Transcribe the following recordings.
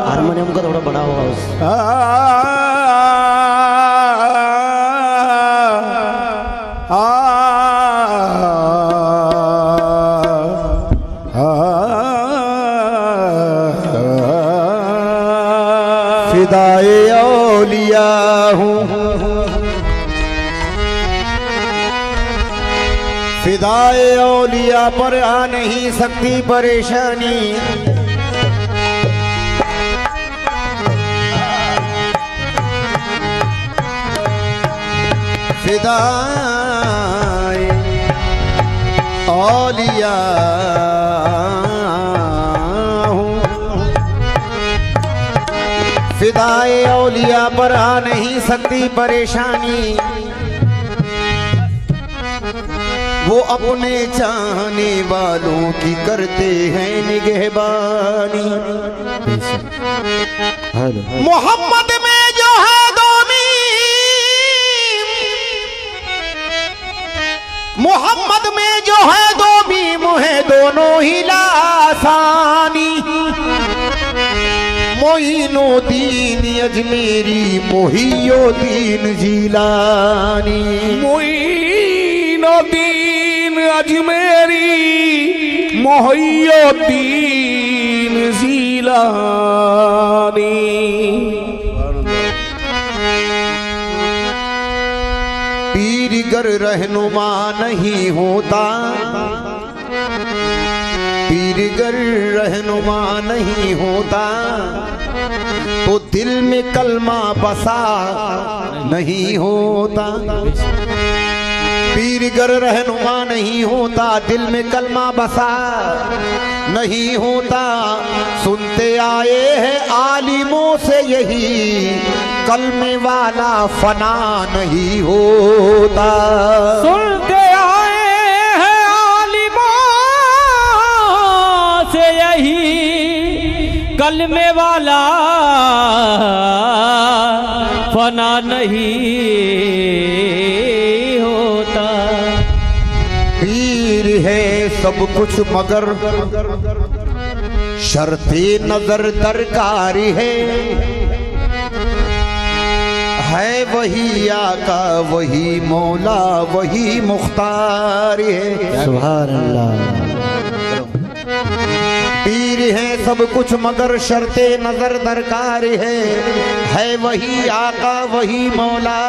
Harmonium का थोड़ा बड़ा होगा। फिदाए औलिया हूँ, फिदाए औलिया पर आ नहीं सकती परेशानी। फिदाए औलिया हूँ, फिदाए औलिया पर आ नहीं सकती परेशानी। वो अपने चाहने वालों की करते हैं निगहबानी। मोहम्मद में जो है दो मीम, मोहम्मद में जो है दो मीम है दोनों ही लासानी। मोइनुद्दीन अजमेरी मोहियुद्दीन जीलानी। मोइनुद्दीन अजमेरी मोहियुद्दीन जीलानी। पीर गर रहनुमा नहीं होता, पीर गर रहनुमा नहीं होता तो दिल में कलमा बसा नहीं होता। पीर गर रहनुमा नहीं होता दिल में कलमा बसा नहीं होता। सुनते आए हैं आलिमों से यही कलमे वाला फना नहीं होता। सुनते आए हैं आलिमों से यही कलमे वाला फना नहीं होता। पीर है सब कुछ मगर शर्ते नजर दरकार है वही आका वही मौला वही मुख्तार है। सुभान अल्लाह। पीर है सब कुछ मगर शर्ते नजर दरकार है वही आका वही मौला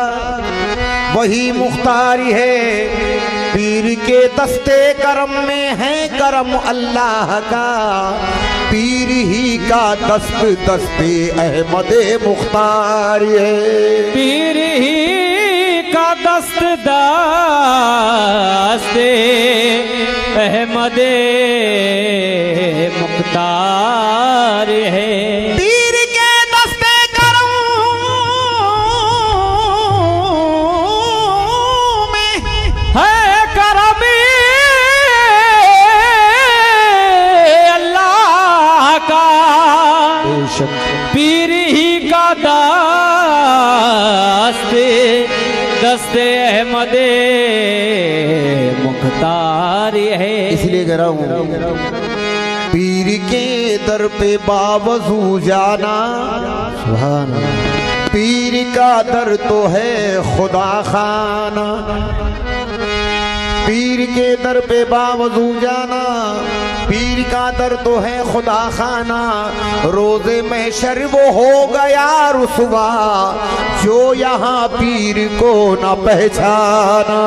वही मुख्तार है। पीर के दस्ते करम में है करम अल्लाह का, पीर ही का दस्त दस्ते अहमदे मुख्तार है। पीर ही का दस्त दस्ते अहमदे मुख्तार है। पीर के दस्ते करम में है करम अल्लाह का, पीर ही का दस्ते अहमदे मुख्तार है। इसलिए कह रहा हूँ पीर के दर पे बावजू जाना। सुभान अल्लाह। पीर का दर तो है खुदा खाना। पीर के दर पे बावजू जाना, पीर का दर तो है खुदा खाना। रोज़े महशर वो हो गया रुसवा जो यहाँ पीर को न पहचाना।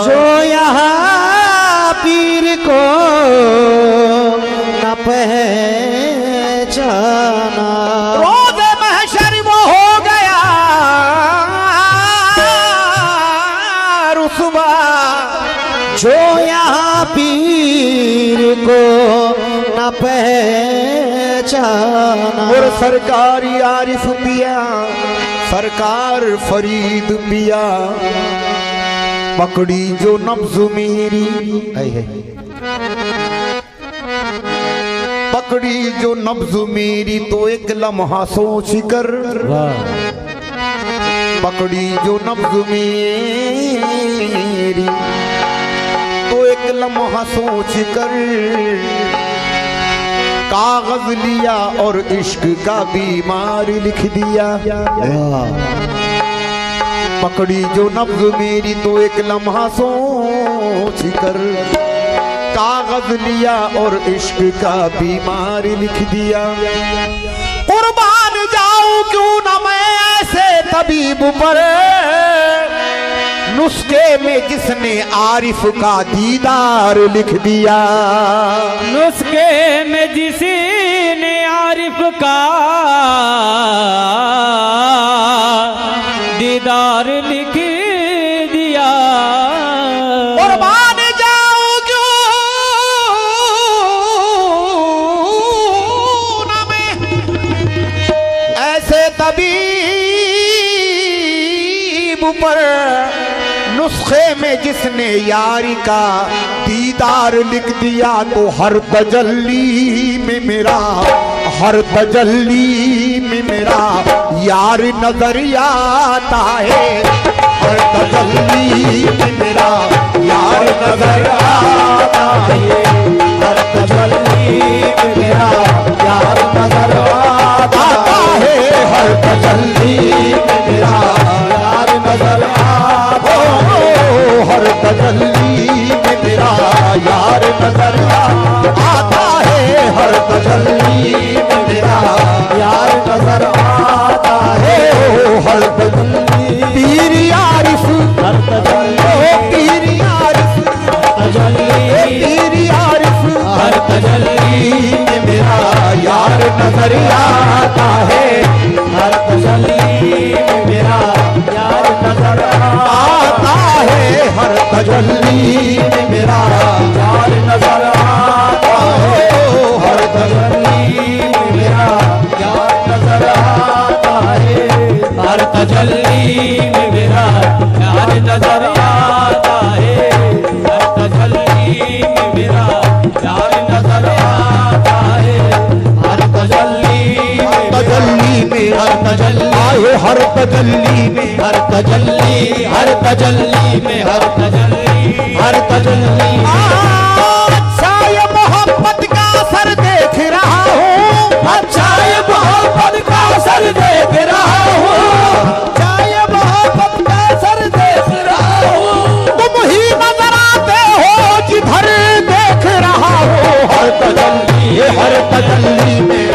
जो यहाँ पीर को न पहचाना। रोज़े महशर वो हो गया रुसवा जो यहाँ पीर को न पहचाना। और सरकारी आरिफ पिया सरकार फरीद पिया पकड़ी जो नब्ज मेरी, पकड़ी जो नब्ज मेरी तो एक लम्हा सोच कर, पकड़ी जो नब्ज मेरी तो एक लम्हा सोच कर, कागज लिया और इश्क का बीमार लिख दिया। पकड़ी जो नब्ज मेरी तो एक लम्हा सोच कर, कागज लिया और इश्क का बीमार लिख दिया। कुर्बान जाऊं क्यों न मैं ऐसे तबीब पर, नुस्खे में जिसने आरिफ का दीदार लिख दिया। नुस्खे में जिसने आरिफ का दीदार लिख दिया। कुर्बान जाऊं क्यों न मैं ऐसे तबीब पर, नुस्खे में जिसने यारी का दीदार लिख दिया। तो हर तजल्ली में मेरा, हर तजल्ली में मेरा यार नजर आता है। हर तजल्ली में मेरा यार नजर आता है। हर तजल्ली में मेरा यार नजर आता है। हर तजल्ली में मेरा यार नजर आता है। हर तजल्ली में मेरा यार नजर आता है। हर तजल्ली में मेरा यार नजर आता है। हर तजल्ली पीर यारिफ, हर तजल्ली पीर यारिफ, तजल्ली पीर यारिफ, हर तजल्ली में मेरा यार नजर आता है। हर तजल्ली में मेरा यार नजर आता है। हर तजल्ली में मेरा यार नजर आता है। हर तजल्ली में मेरा यार नजर आता है। हर तजल्ली में मेरा यार नजर आता है। हर तजल्ली में मेरा यार नजर आता है। हर तजल्ली में, हर तजल्ली आए हर तजल्ली में, हर तजल्ली, हर तजल्ली में, हर तजल्ली, हर तजल्ली। अच्छा ये मोहब्बत का असर देख रहा हूँ। अच्छा ये मोहब्बत का असर देख रहा हूँ। अच्छा ये मोहब्बत का असर देख रहा हूँ। तुम ही नजर आते हो जिधर देख रहा हो। हर तजल्ली, ये हर तजल्ली में,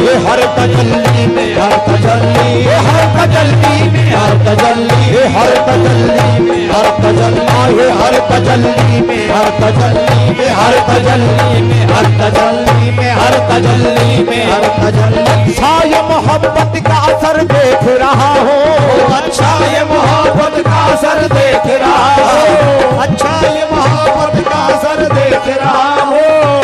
ये हर तजल्ली में, हर तजल्ली, ये हर तजल्ली में, हर तजल्ली, ये हर तजल्ली में, हर तजल्ली, ये हर तजल्ली में, हर तजल्ली में, हर तजल्ली में, हर तजल्ली में, हर तजल्ली में, हर तजल्ली। अच्छा ये मोहब्बत का असर देख रहा हो। अच्छा ये मोहब्बत का असर देख रहा हो। अच्छा ये मोहब्बत का असर देख रहा हो।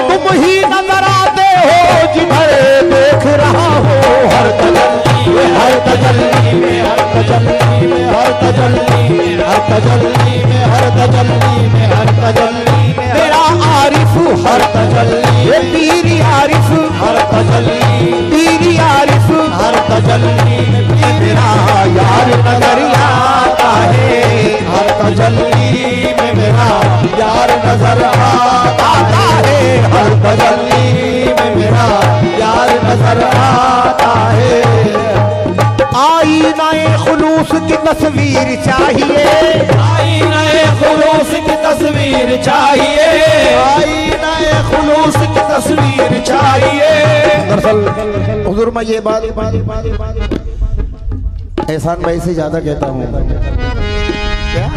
तुम ही नजर आते हो जिधर देख रहा हो। हर तजल्ली में, हर तजल्ली में, हर तजल्ली में, हर तजल्ली में, हर तजल्ली में, हर तजल्ली में, हर तजल्ली में मेरा आरिफ। हर तजल्ली ये पीर आरिफ, हर तजल्ली पीर आरिफ, हर तजल्ली में मेरा यार नजर आता है। हर तजल्ली में मेरा यार नजर आता है। हर तजल्ली में मेरा यार नजर आता है। आईना खुलूस की तस्वीर चाहिए। आईना खुलूस की तस्वीर चाहिए। आईना खुलूस की तस्वीर चाहिए। दरअसल हुजूर मैं ये बात एहसान भाई से ज्यादा कहता हूँ। क्या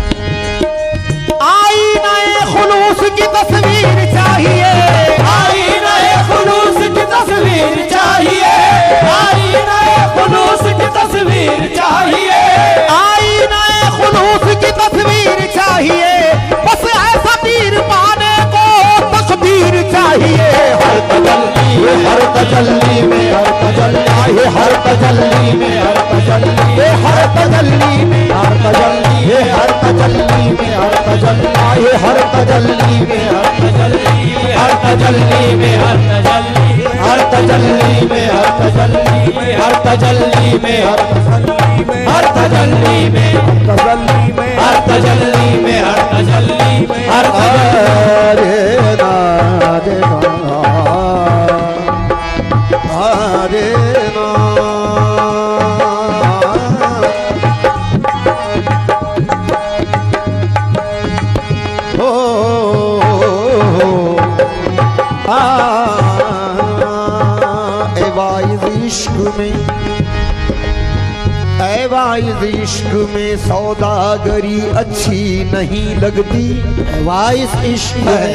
आईना खुलूस की तस्वीर चाहिए। आईना खुलूस की तस्वीर चाहिए। आईना खुलूस की तस्वीर चाहिए। आईना खुलूस की तस्वीर चाहिए। बस ऐसा पीर पाने को तकदीर चाहिए। हर तजल्ली, हर तजल्ली में, हर तजल्ली, हर तजल्ली में, हर तजल्ली, हर तजल्ली में, हर तजल्ली, हर तजल्ली तजल्ली आए हर तजल्ली में हर तजल्ली हर तजल्ली में हर तजल्ली हर तजल्ली में हर तजल्ली हर तजल्ली में हर तजल्ली में हर तजल्ली में तजल्ली में हर तजल्ली में हर तजल्ली में हर हरे हरे इश्क में सौदागरी अच्छी नहीं लगती। वाइस इश्क में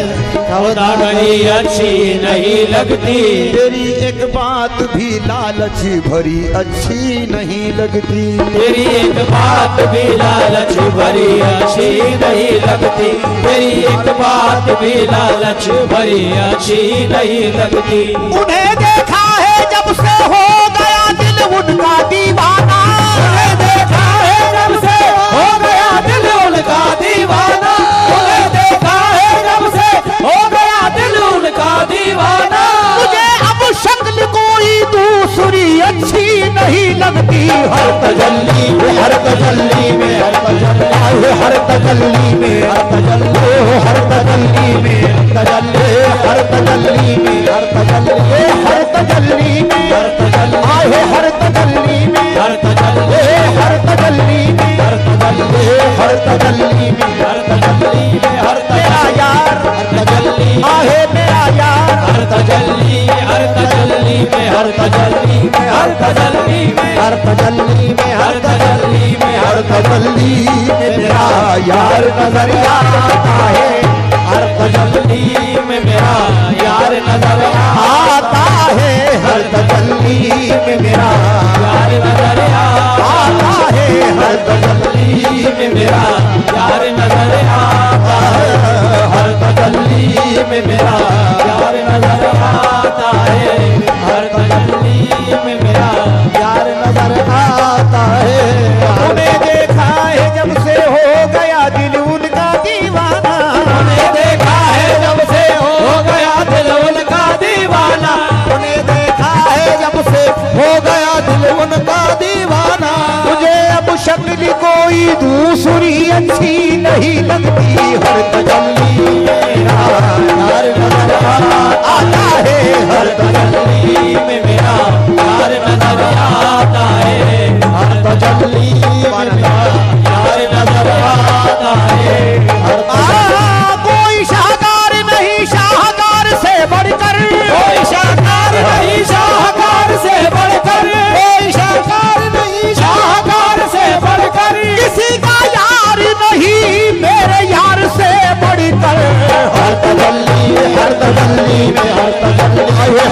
सौदागरी अच्छी नहीं लगती। तेरी एक बात भी लालच भरी अच्छी नहीं लगती। तेरी एक बात भी लालच भरी अच्छी नहीं लगती। तेरी एक बात भी लालच भरी अच्छी नहीं लगती। उन्हें देखा है जब से हो गया दिल उनका दीवाना। उन्हें देखा है जब से हो गया दिल उनका दीवाना। उन्हें देखा है जब से हो गया दिल उनका दीवाना। मुझे अब शक्ल कोई दूसरी अच्छी नहीं लगती। हर तजल्ली में हर तजल्ली में हर तजल्ली हर तजल्ली में हर तजल्ली हर तजल्ली में तजल्ली हर तजल्ली में हर तजल्ली हर तजल्ली में हर तजल्ली आए हर तजल्ली में हर तजल्ली हर तजल्ली में हर तजल्ली हर तजल्ली में हर तजल्ली में हर तेरा यार हर तजल्ली आहे मेरा यार हर तजल्ली हर तजल्ली में हर तजल्ली में हर तजल्ली में हर तजल्ली में हर तजल्ली में हर तजल्ली में मेरा यार नजर आता है। हर तजल्ली में मेरा यार नजर आता है। हर तजल्ली में मेरा यार नजर आता है। हर तजल्ली में मेरा यार नजर आता है। हर तजल्ली में मेरा यार नजर आता है। हर तजल्ली में मेरा यार नजर आता है। उन्हें देखा है जब से हो गया दिल उनका दीवाना। उन्हें देखा है जब से हो गया दिल उनका दीवाना। उन्हें देखा है जब से हो गया दिल उनका दीवाना। मुझे अब शक्ल कोई दूसरी अच्छी नहीं लगती। हर तजल्ली मेरा यार नजर आता है। हर तजल्ली में मेरा यार नजर आता है। हर तजल्ली में मेरा यार नजर आता है। हर कोई शाहकार नहीं शाहकार से बढ़कर। कोई शाहकार नहीं शाहकार से बढ़कर। कोई शाहकार नहीं शाहकार से बढ़कर। किसी का यार नहीं मेरे यार से बढ़कर। हर तजल्ली में हर तजल्ली में हर तजल्ली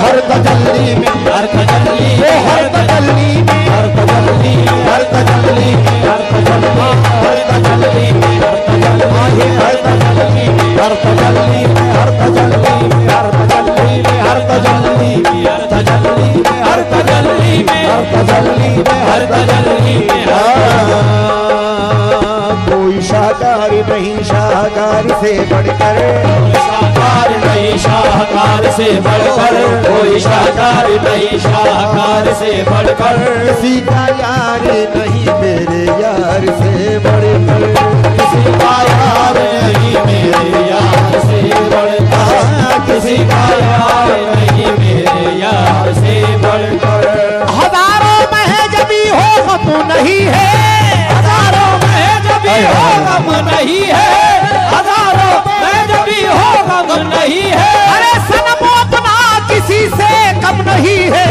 हर तजल्ली में हर तजल्ली हर तजल्ली में हर तजल्ली हर तजल्ली हर तजल्ली हर तजल्ली हर तजल्ली हर तजल्ली हर तजल्ली हर तजल्ली हर तजल्ली हर तजल्ली हर तजल्ली हर तजल्ली हर तजल्ली हर तजल्ली कोई शाहकार नहीं शाहकार से बढ़कर। शाहकार नहीं शाहकार से बढ़कर। कोई शाहकार नहीं शाहकार से बढ़कर। किसी का यार नहीं मेरे यार से बढ़कर। किसी का यार नहीं मेरे यार से बढ़कर। किसी का यार नहीं मेरे यार से बढ़कर। हजारों में जब भी हो गम नहीं है। हजारों में जब भी हो गम नहीं है। हजारों में जब भी हो गम नहीं है। अरे सनम अपना किसी से कम नहीं है।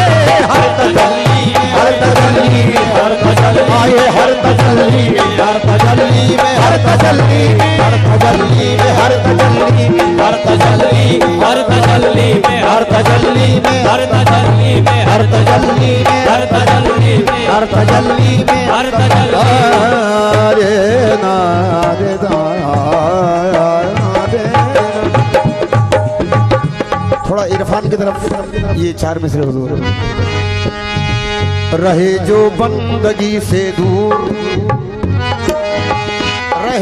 हर तजल्ली हर तजल्ली हर तजल्ली आए हर तजल्ली हर तजल्ली में हर तजल्ली हर तजल्ली में हर तजल्ली हर तजल्ली हर तजल्ली में हर तजल्ली में हर तजल्ली में हर तजल्ली में हर तजल्ली में हर तजल्ली में हर तजल्ली रे नारे नारे। थोड़ा इरफान की तरफ ये चार मिसरे हुजूर। रहे जो बंदगी से दूर, रहे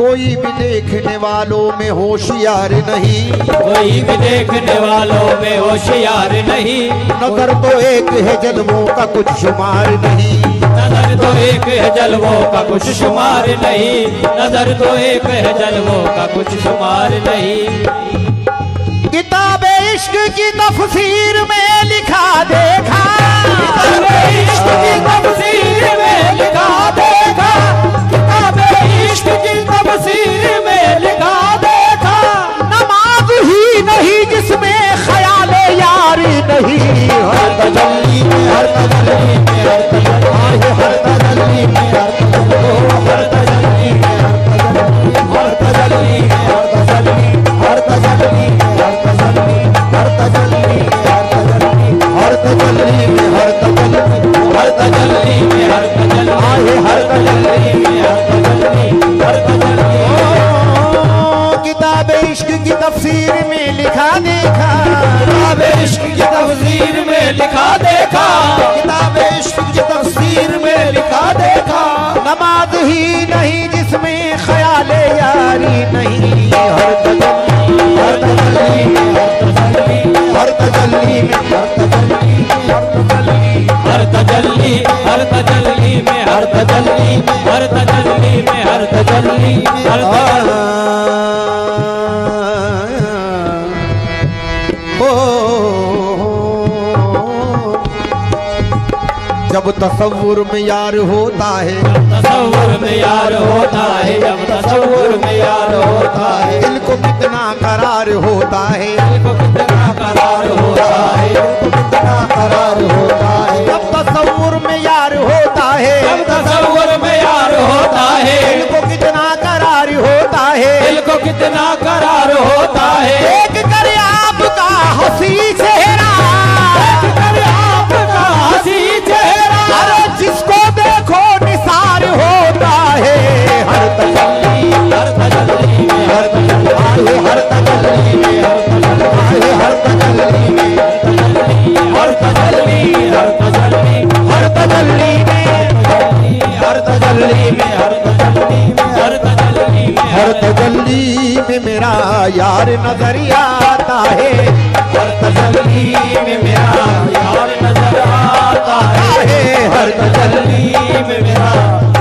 कोई भी देखने वालों में होशियार नहीं, कोई भी देखने वालों में होशियार नहीं, नजर तो एक है जलवों का कुछ शुमार नहीं, नजर तो एक है जलवों का कुछ शुमार नहीं, नजर तो एक है जलवों का कुछ शुमार नहीं। किताब इश्क की तफसीर में लिखा देखा, किताब इश्क की तफसीर में लिखा देखा, किताब इश्क की तफसीर में लिखा देखा, नमाज ही नहीं जिसमें ख्याल यारी नहीं। हर तजल्ली में हर तजल्ली में हर तजल्ली हर तजल्ली में हर तजल्ली हर तजल्ली हर तजल्ली हर तजल्ली हर तजल्ली हर तजल्ली हर तजल्ली हर तजल्ली में हर तजल्ली हर तजल्ली में हर तजल्ली हर तजल्ली में हर तजल्ली हर तजल्ली। किताब इश्क की तफसीर में लिखा देखा, किताब इश्क की तफसीर में लिखा देखा, किताब इश्क की तफसीर में लिखा देखा, नमाज ही नहीं जिसमें ख्याल यारी नहीं। हर तजल्ली हर तजल्ली में हर तजल्ली में हर तजल्ली हर तजल्ली हर तजल्ली में हर तजल्ली हर तजल्ली में हर तजल्ली हर तजल्ली। जब तसव्वुर में यार होता है, तसव्वुर में यार होता है, जब तसव्वुर में यार होता है, दिल को कितना करार होता है, दिल को कितना करार होता है, दिल को कितना करार होता है, जब तसव्वुर में यार होता है, जब तसव्वुर में यार होता है, दिल को कितना करार होता है, दिल को कितना करार होता है। देख कर आपका हंसी चेहरा, देख कर आपका हंसी चेहरा, अरे जिसको देखो निसार होता है। हर तजल्ली हर तजल्ली में हर तजल्ली हर तजल्ली में हर तजल्ली में हर तजल्ली हर तजल्ली हर तजल्ली में हर तजल्ली में हर तजल्ली में हर तजल्ली में हर तजल्ली में मेरा यार नजर आता है, हर तजल्ली में मेरा यार नजर आता है, हर तजल्ली में मेरा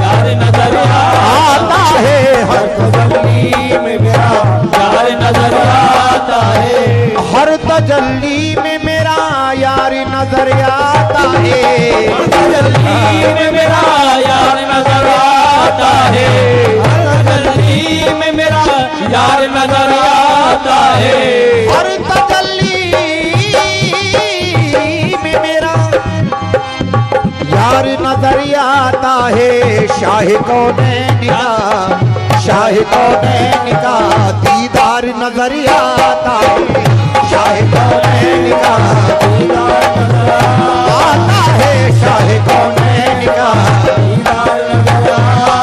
यार नजर आता है, हर तजल्ली में मेरा यार नजर आता है, हर तजल्ली में मेरा यार नजर आता है, हर तजल्ली में मेरा यार नजर आता है, हर तजल्ली में मेरा यार नजर आता है, हर तजल्ली में मेरा यार नजर आता है। शाह कौनैन का, शाह कौनैन का दीदार नजर आता है, शाह कौनैन का दीदार नजर आता है, शाह कौनैन का दीदार नजर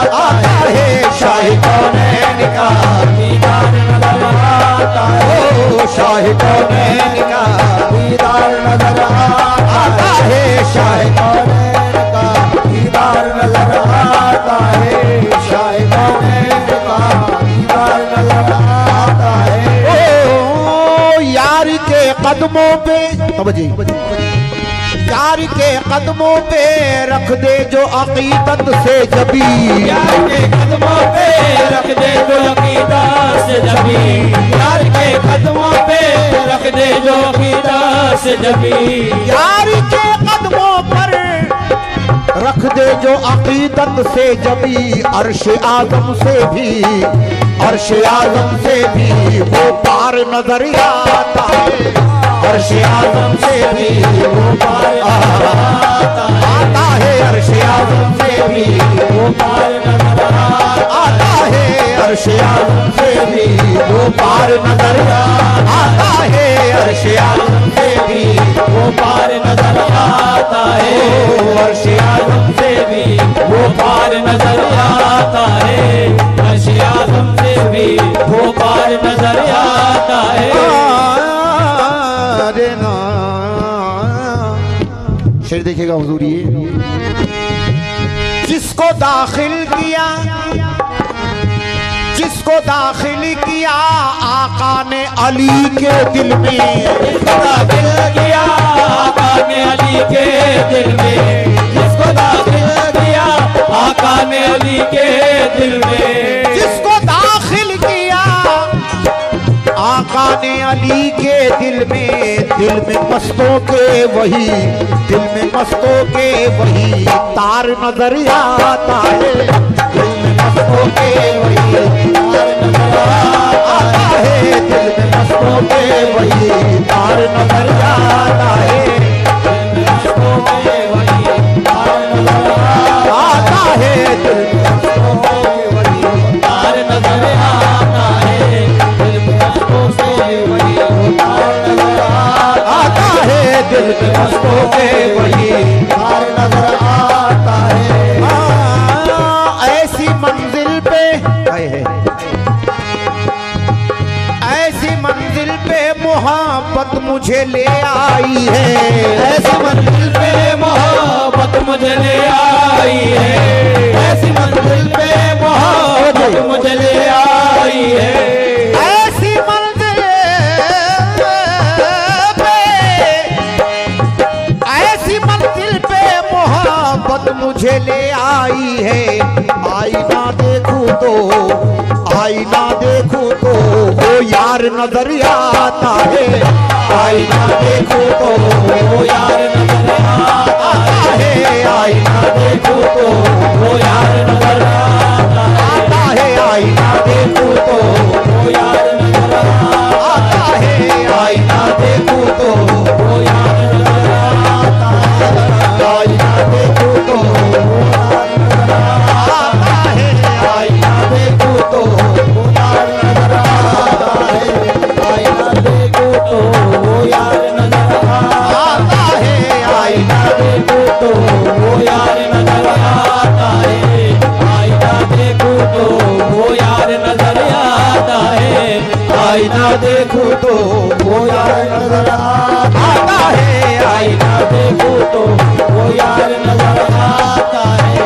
आता है, शाह कौनैन का दीदार नजर आता है, ओ शाह कौनैन का दीदार नजर आता है, शाह कौनैन का दीदार नजर आता है, शाह कौनैन का दीदार नजर आता है। ओ यार के कदमों पे तवज्जो, यार के कदमों पे रख दे जो अकीदत से जबी, यार के कदमों पे रख दे जो अकीदत से जबी, यार के कदमों पे रख दे जो अकीदत से जबी, यार के कदमों पर रख दे जो अकीदत से जबी, अर्श आजम से भी, अर्श आजम से भी वो पार नजर आता है, अर्श आजम से भी वो पार आता है, अर्श आजम से भी वो पार नजर आता है, अर्श आजम से भी वो पार नजर आता है, अर्श आजम से भी वो पार नजर आता है, अर्श आजम से भी वो पार नजर आता है, अर्श आज़म से भी वो पार नजर आता है। शेर देखिएगा हुजूर, ये जिसको दाखिल किया जिसको दाखिल किया आका ने अली के दिल में, जिसको दाखिल किया आका ने अली के दिल में, जिसको दाखिल किया आका ने अली के दिल में, जिसको दाखिल किया आका ने अली के दिल में मस्तों के वही, दिल में मस्तों के वही तार नजर आता है, दिल में मस्तों के वही तार नजर आता है, दिल में मस्तों के वही तार नजर आता है, दिल में मस्तों के वही तार नजर आता है, दिल में मस्तों के वही तार नजर आता है, दिल में मस्तों से वही तार नजर आता है, दिल में मस्तों के वही तार नजर आता है। ऐसी मंजिल पे ऐसी मंजिल पे मोहब्बत मुझे ले आई है, ऐसी मंजिल पे मोहब्बत मुझे ले आई है, ऐसी मंजिल पे मोहब्बत मुझे ले आई है, ऐसी मंजिल पे मोहब्बत मुझे ले आई है। आईना देखूं तो आईना देखूं तो वो यार नजर आता है, आईना देखूं तो वो यार नजर आता है, आईना देखूं तो वो यार नजर आता है, आईना देखूं तो वो यार नजर आता है, आईना देखूं तो वो यार नजर आता है, आईना देखूं तो वो यार नजर आता है, आईना देखूं तो वो यार नजर आता है, आईना देखूं तो वो यार नजर आता है, आईना देखूं तो वो यार नजर आता है, आईना देखूं तो वो यार नजर आता है, आईना देखूं तो वो यार नजर आता है, आईना देखूं तो वो यार नजर आता है,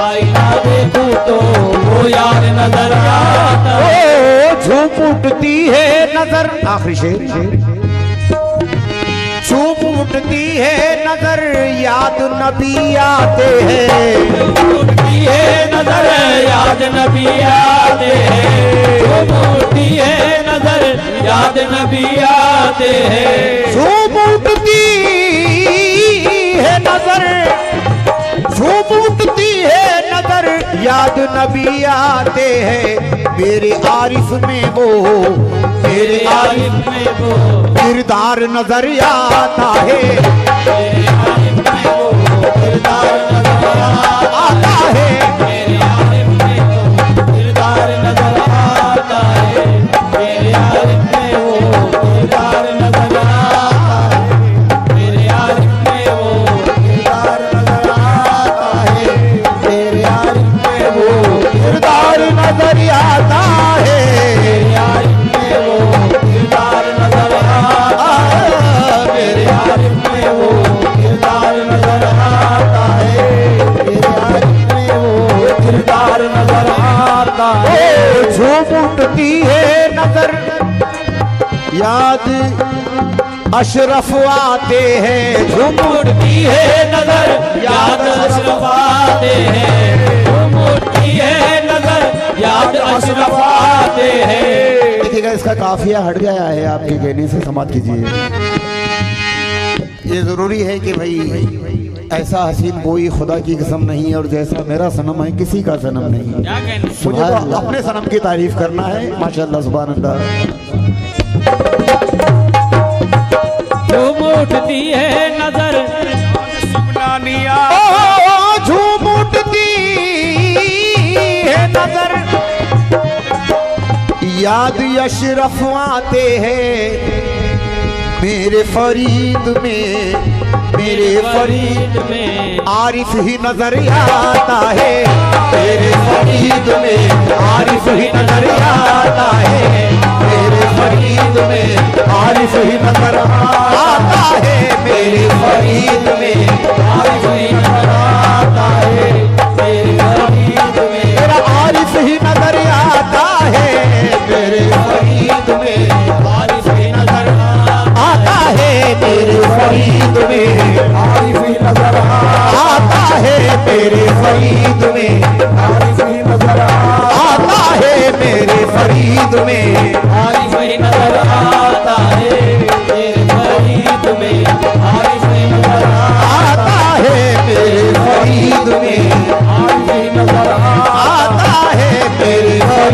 आईना देखूं तो वो यार नजर आता है। ओ झूम उठती है नजर, आखिरी शेर, झूम उठती है नजर याद नबी आते हैं, उठती है नजर याद नबी आते हैं, उठती है नजर याद नबी आते हैं, झूम उठती है नजर, झूम उठती है नजर याद नबी आते हैं, मेरे आरिफ में वो, मेरे आरिफ में वो किरदार नजर आता है, मेरे आलिम में वो किरदार नजर आता है, मेरे आलिम में वो किरदार नजर आता है, मेरे आलिम में वो किरदार नजर आता है, मेरे आलिम में वो किरदार नजर आता है, मेरे आरिफ में वो किरदार नजर आता है, मेरे आलिम में वो किरदार नजर आता है, मेरे आलिम में वो किरदार नजर आता है, मेरे आलिम में वो किरदार नजर आता है। ओ झूम उठती है नजर याद अशरफ आते हैं, झूम उठती है नजर याद अशरफ आते हैं, झूम उठती है नजर याद अशरफ आते हैं। देखिएगा इसका काफिया हट गया है, आपके कहने से समाप्त कीजिए। ये जरूरी है कि भाई ऐसा हसीन कोई खुदा की कसम नहीं है, और जैसा मेरा सनम है किसी का सनम नहीं। मुझे तो अपने सनम की तारीफ करना है, माशाअल्लाह सुभान अल्लाह। झूम उठती है नजर सुबनानिया, ओ झूम उठती है नजर याद अशरफ आते हैं, मेरे फरीद में, मेरे फरीद में आरिफ ही नजर आता है, मेरे फरीद में आरिफ ही नजर आता है, मेरे फरीद में आरिफ ही नजर आता है, मेरे फरीद में आरिफ ही नजर आता है, मेरे फरीद में मेरा आरिफ ही नजर आता है,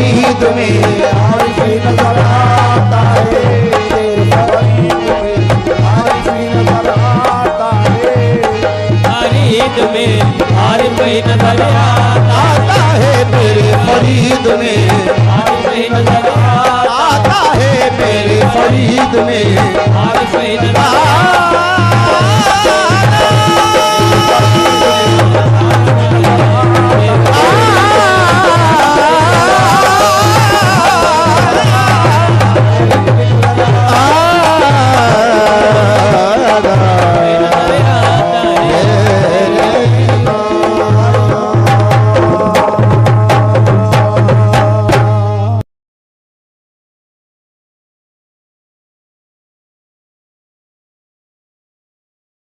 फरीद में आरिफ नजर आता है तेरे फरीद में, आरिफ नजर आता है फरीद में आरिफ नजर आता है मेरे फरीद में, आरिफ नजर आता है मेरे फरीद में, आरिफ नजर